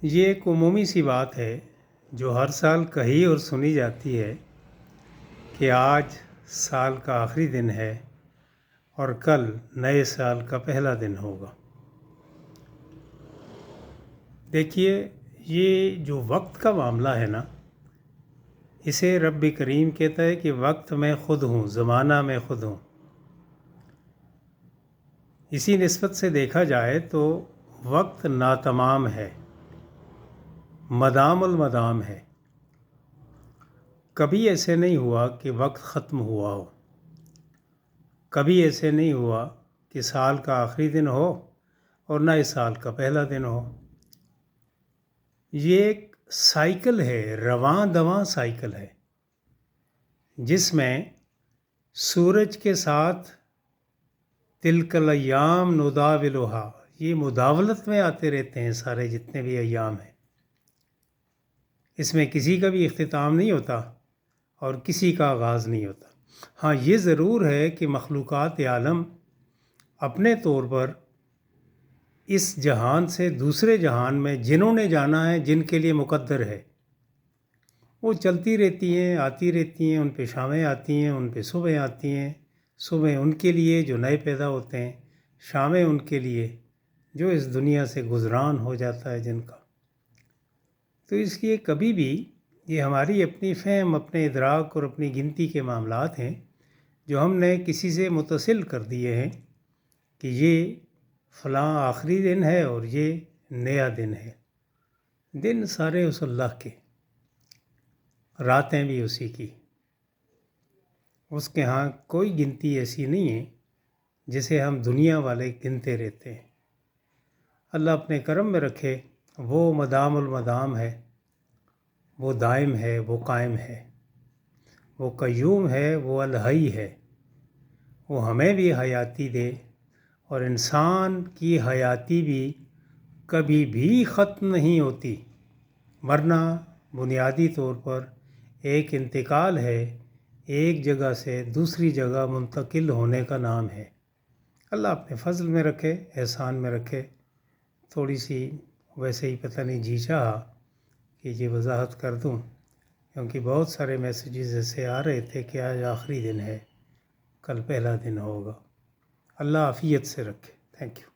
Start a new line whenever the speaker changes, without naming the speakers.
یہ ایک عمومی سی بات ہے جو ہر سال کہی اور سنی جاتی ہے کہ آج سال کا آخری دن ہے اور کل نئے سال کا پہلا دن ہوگا۔ دیکھیے، یہ جو وقت کا معاملہ ہے نا، اسے رب کریم کہتا ہے کہ وقت میں خود ہوں، زمانہ میں خود ہوں۔ اسی نسبت سے دیکھا جائے تو وقت ناتمام ہے، مدام المدام ہے۔ کبھی ایسے نہیں ہوا کہ وقت ختم ہوا ہو، کبھی ایسے نہیں ہوا کہ سال کا آخری دن ہو اور نئے سال کا پہلا دن ہو۔ یہ ایک سائیکل ہے، رواں دواں سائیکل ہے، جس میں سورج کے ساتھ تلک الایام نداولھا، یہ مداولت میں آتے رہتے ہیں سارے جتنے بھی ایام ہیں۔ اس میں کسی کا بھی اختتام نہیں ہوتا اور کسی کا آغاز نہیں ہوتا۔ ہاں، یہ ضرور ہے کہ مخلوقات عالم اپنے طور پر اس جہان سے دوسرے جہان میں جنہوں نے جانا ہے، جن کے لیے مقدر ہے، وہ چلتی رہتی ہیں، آتی رہتی ہیں، ان پہ شامیں آتی ہیں، ان پہ صبح آتی ہیں۔ صبح ان کے لیے جو نئے پیدا ہوتے ہیں، شامیں ان کے لیے جو اس دنیا سے گزران ہو جاتا ہے جن کا۔ تو اس لیے کبھی بھی یہ ہماری اپنی فہم، اپنے ادراک اور اپنی گنتی کے معاملات ہیں جو ہم نے کسی سے متصل کر دیے ہیں کہ یہ فلاں آخری دن ہے اور یہ نیا دن ہے۔ دن سارے اس اللہ کے، راتیں بھی اسی کی۔ اس کے ہاں کوئی گنتی ایسی نہیں ہے جسے ہم دنیا والے گنتے رہتے ہیں۔ اللہ اپنے کرم میں رکھے، وہ مدام المدام ہے، وہ دائم ہے، وہ قائم ہے، وہ قیوم ہے، وہ الحی ہے۔ وہ ہمیں بھی حیاتی دے اور انسان کی حیاتی بھی کبھی بھی ختم نہیں ہوتی، ورنہ بنیادی طور پر ایک انتقال ہے، ایک جگہ سے دوسری جگہ منتقل ہونے کا نام ہے۔ اللہ اپنے فضل میں رکھے، احسان میں رکھے۔ تھوڑی سی ویسے ہی پتہ نہیں جی چاہا کہ یہ وضاحت کر دوں، کیونکہ بہت سارے میسیجز ایسے آ رہے تھے کہ آج آخری دن ہے، کل پہلا دن ہوگا۔ اللہ عافیت سے رکھے۔ Thank you.